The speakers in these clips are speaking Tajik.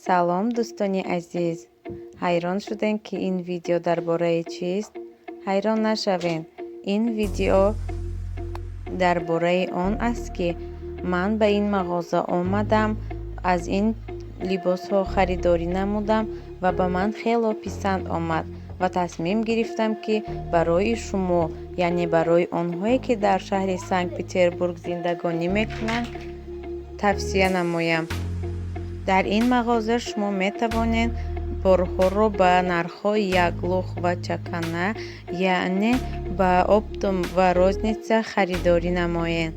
салом дӯстони азиз. Ҳайрон шудем, ки ин видео дар бораи чист? Ҳайрон нашавед. Ин видео дар бораи он аст, ки ман ба ин мағоза омадам, аз ин либосҳо харидорӣ намудам ва ба ман хело писанд омад ва тасмим гирифтам, ки барои шумо, яъне барои онҳое, ки дар шаҳри Санкт-Петербург зиндагонӣ мекунанд, тавсия намоям. дар ин мағоза шумо метавонед борҳоро ба нархҳои яглух ва чакана, яъне ба оптом ва розница харидорӣ намоед.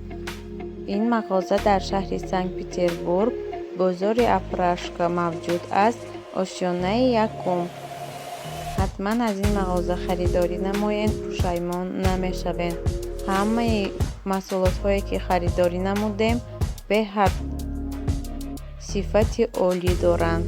ин мағоза дар шаҳри Санкт-Петербург, бозори Апрашка мавҷуд аст, ошёнаи 1. ҳатман аз ин мағоза харидорӣ намоед, пушаймон намешавед. ҳамаи маҳсулотҳое, ки харидорӣ намудем, беҳад сифати олӣ доранд.